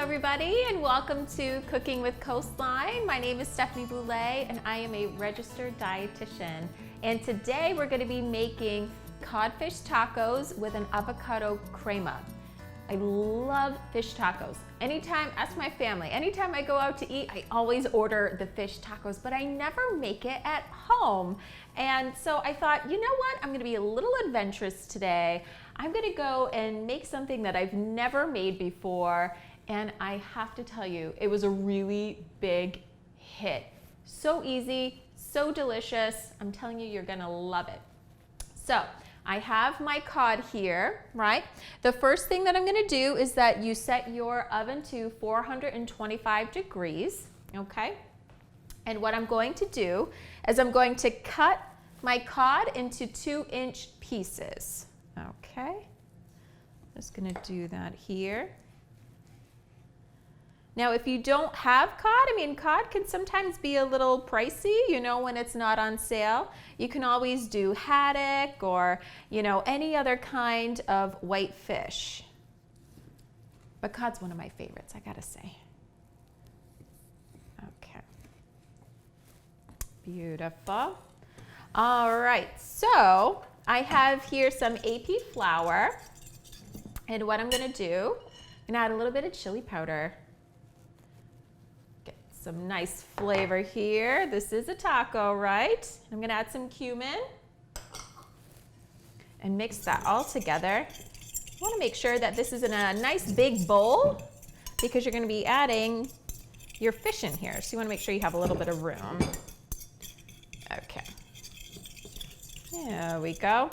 everybody, and welcome to Cooking with Coastline. My name is Stephanie Boulay, and I am a registered dietitian. And today we're going to be making codfish tacos with an avocado crema. I love fish tacos. Anytime, ask my family, anytime I go out to eat, I always order the fish tacos, but I never make it at home. And so I thought, you know what? I'm gonna be a little adventurous today. I'm gonna go and make something that I've never made before. And I have to tell you, it was a really big hit. So easy, so delicious. I'm telling you, you're gonna love it. So, I have my cod here, right? The first thing that I'm gonna do is that you set your oven to 425 degrees, okay? And what I'm going to do is I'm going to cut my cod into 2-inch pieces, okay? Just gonna do that here. Now, if you don't have cod, cod can sometimes be a little pricey, when it's not on sale. You can always do haddock or, any other kind of white fish. But cod's one of my favorites, I gotta say. Okay. Beautiful. All right, so I have here some AP flour. And what I'm gonna do, I'm gonna add a little bit of chili powder. Some nice flavor here. This is a taco, right? I'm gonna add some cumin and mix that all together. You wanna make sure that this is in a nice big bowl because you're gonna be adding your fish in here. So you wanna make sure you have a little bit of room. Okay, there we go.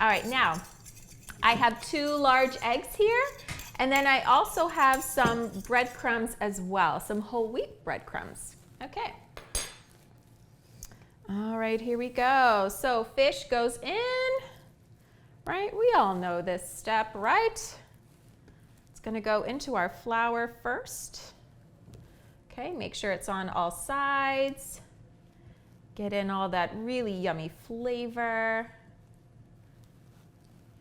All right, now I have 2 large eggs here. And then I also have some breadcrumbs as well, some whole wheat breadcrumbs. Okay. All right, here we go. So fish goes in, right? We all know this step, right? It's gonna go into our flour first. Okay, make sure it's on all sides. Get in all that really yummy flavor.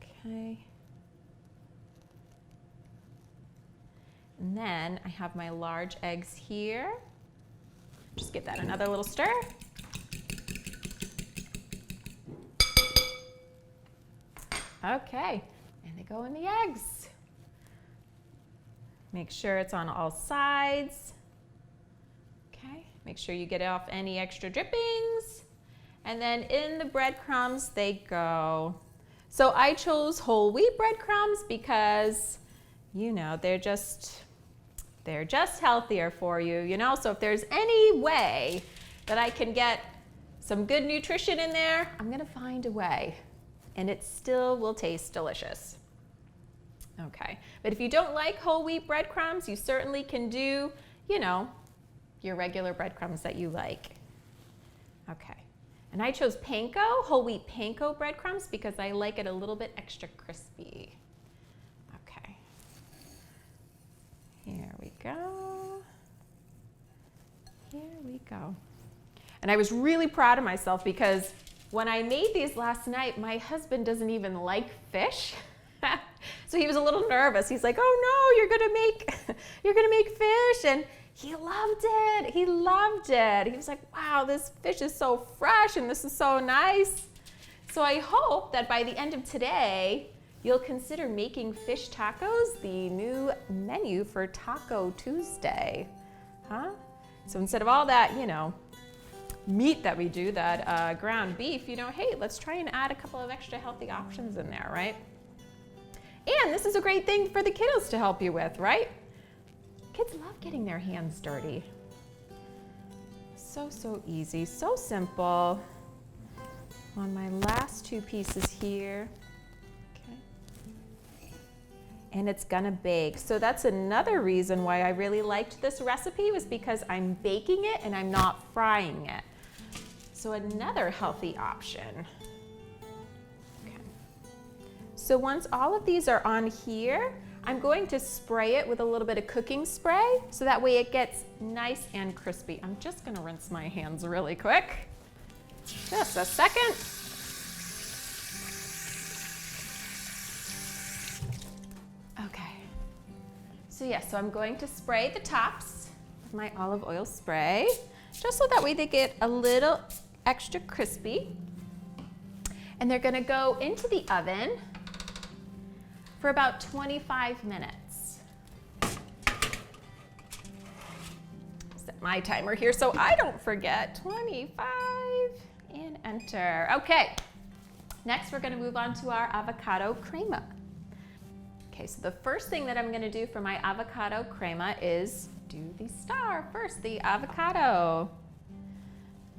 Okay. And then I have my large eggs here. Just give that another little stir. Okay, and they go in the eggs. Make sure it's on all sides. Okay, make sure you get off any extra drippings. And then in the breadcrumbs they go. So I chose whole wheat breadcrumbs because, they're just healthier for you, So if there's any way that I can get some good nutrition in there, I'm gonna find a way. And it still will taste delicious. Okay, but if you don't like whole wheat breadcrumbs, you certainly can do, your regular breadcrumbs that you like. Okay, and I chose panko, whole wheat panko breadcrumbs because I like it a little bit extra crispy. Here we go. Here we go. And I was really proud of myself because when I made these last night, my husband doesn't even like fish. So he was a little nervous. He's like, "Oh no, you're gonna make fish." And he loved it. He loved it. He was like, "Wow, this fish is so fresh and this is so nice." So I hope that by the end of today, you'll consider making fish tacos the new menu for Taco Tuesday, huh? So instead of all that, meat that we do, that ground beef, hey, let's try and add a couple of extra healthy options in there, right? And this is a great thing for the kiddos to help you with, right? Kids love getting their hands dirty. So easy, so simple. On my last 2 pieces here. And it's gonna bake. So that's another reason why I really liked this recipe, was because I'm baking it and I'm not frying it. So another healthy option. Okay. So once all of these are on here, I'm going to spray it with a little bit of cooking spray so that way it gets nice and crispy. I'm just gonna rinse my hands really quick. Just a second. So yeah, so I'm going to spray the tops with my olive oil spray, just so that way they get a little extra crispy. And they're gonna go into the oven for about 25 minutes. Set my timer here so I don't forget. 25 and enter. Okay, next we're gonna move on to our avocado crema. Okay, so the first thing that I'm gonna do for my avocado crema is do the star first, the avocado.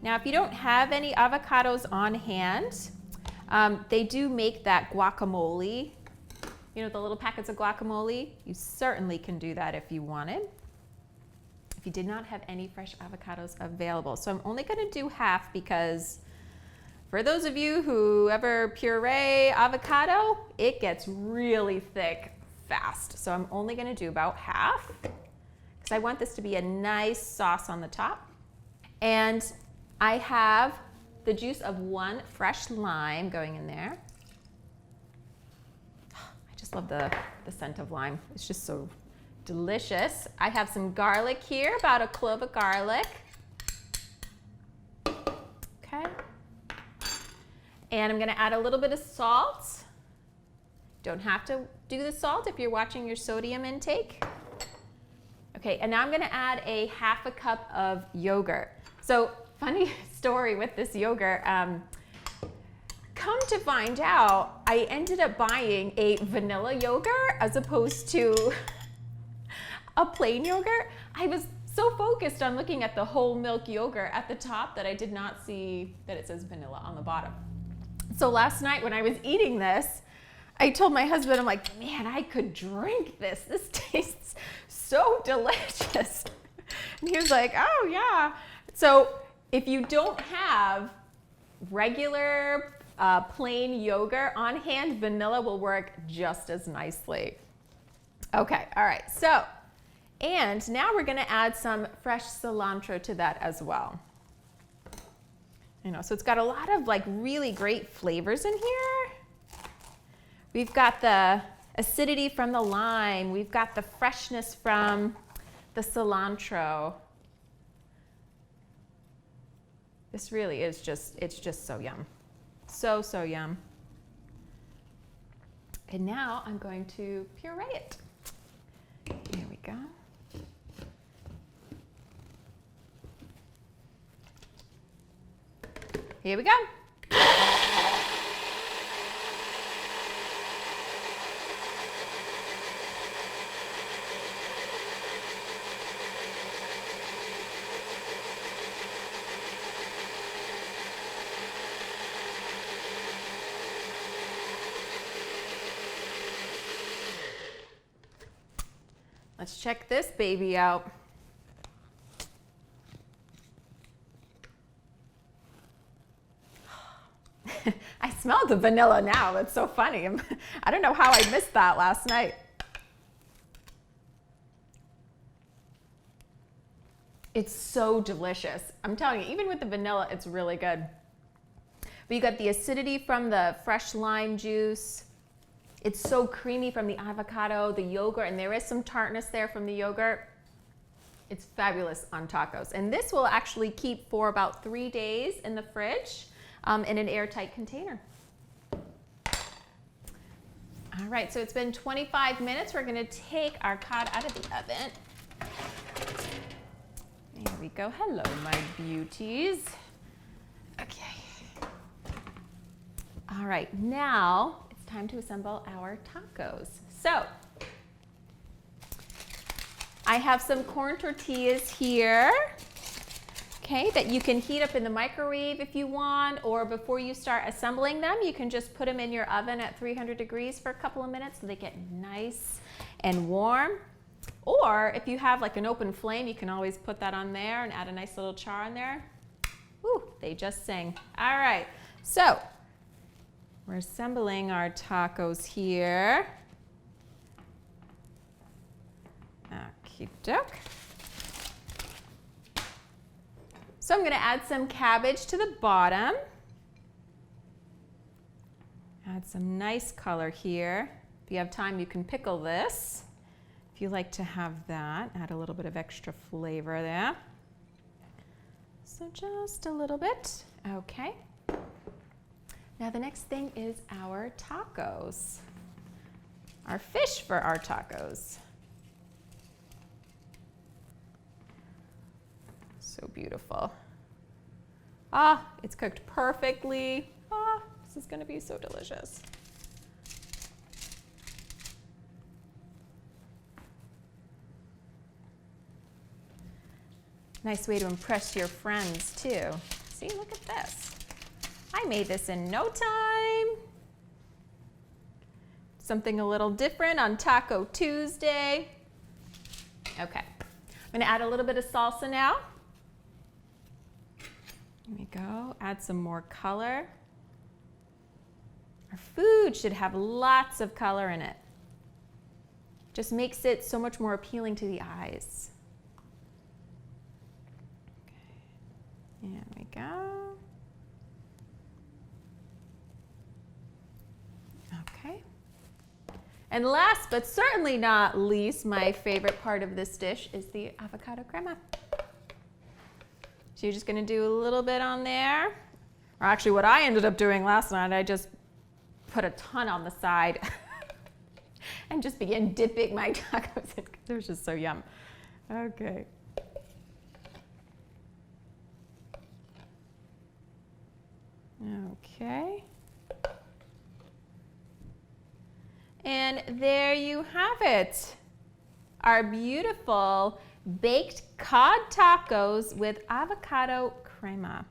Now, if you don't have any avocados on hand, they do make that guacamole. You know, the little packets of guacamole? You certainly can do that if you wanted. If you did not have any fresh avocados available. So I'm only gonna do half because for those of you who ever puree avocado, it gets really thick fast. So I'm only gonna do about half because I want this to be a nice sauce on the top. And I have the juice of 1 fresh lime going in there. I just love the scent of lime. It's just so delicious. I have some garlic here, about a clove of garlic. Okay. And I'm gonna add a little bit of salt. Don't have to do the salt if you're watching your sodium intake. Okay, and now I'm gonna add a half a cup of yogurt. So, funny story with this yogurt. Come to find out, I ended up buying a vanilla yogurt as opposed to a plain yogurt. I was so focused on looking at the whole milk yogurt at the top that I did not see that it says vanilla on the bottom. So last night when I was eating this, I told my husband, I'm like, man, I could drink this. This tastes so delicious. And he was like, oh yeah. So if you don't have regular plain yogurt on hand, vanilla will work just as nicely. Okay, all right, so, and now we're gonna add some fresh cilantro to that as well. You know, so it's got a lot of like really great flavors in here. We've got the acidity from the lime. We've got the freshness from the cilantro. This really is just, it's just so yum. So, so yum. And now I'm going to puree it. Here we go. Here we go. Let's check this baby out. I smell the vanilla now. That's so funny. I don't know how I missed that last night. It's so delicious. I'm telling you, even with the vanilla, it's really good. But you got the acidity from the fresh lime juice. It's so creamy from the avocado, the yogurt, and there is some tartness there from the yogurt. It's fabulous on tacos. And this will actually keep for about 3 days in the fridge in an airtight container. All right, so it's been 25 minutes. We're gonna take our cod out of the oven. There we go. Hello, my beauties. Okay. All right, now it's time to assemble our tacos. So, I have some corn tortillas here, okay, that you can heat up in the microwave if you want, or before you start assembling them, you can just put them in your oven at 300 degrees for a couple of minutes so they get nice and warm. Or if you have like an open flame, you can always put that on there and add a nice little char on there. Ooh, they just sing. All right, so we're assembling our tacos here. Okey-doke. So I'm going to add some cabbage to the bottom. Add some nice color here. If you have time, you can pickle this. If if you like to have that, add a little bit of extra flavor there. So just a little bit. Okay. Now the next thing is our tacos. Our fish for our tacos. So beautiful. Ah, it's cooked perfectly. Ah, this is going to be so delicious. Nice way to impress your friends too. See, look at this. I made this in no time. Something a little different on Taco Tuesday. Okay, I'm gonna add a little bit of salsa now. Here we go, add some more color. Our food should have lots of color in it. Just makes it so much more appealing to the eyes. Okay, there we go. Okay. And last but certainly not least, my favorite part of this dish is the avocado crema. So you're just gonna do a little bit on there. Or actually what I ended up doing last night, I just put a ton on the side and just began dipping my tacos in. They were just so yum. Okay. Okay. And there you have it. Our beautiful baked cod tacos with avocado crema.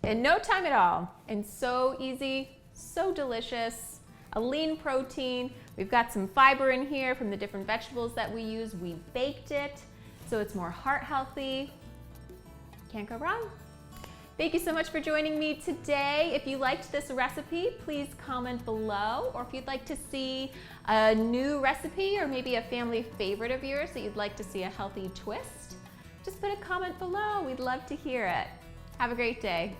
In no time at all, and so easy, so delicious, a lean protein. We've got some fiber in here from the different vegetables that we use. We baked it, so it's more heart healthy. Can't go wrong. Thank you so much for joining me today. If you liked this recipe, please comment below, or if you'd like to see a new recipe or maybe a family favorite of yours that you'd like to see a healthy twist, just put a comment below. We'd love to hear it. Have a great day.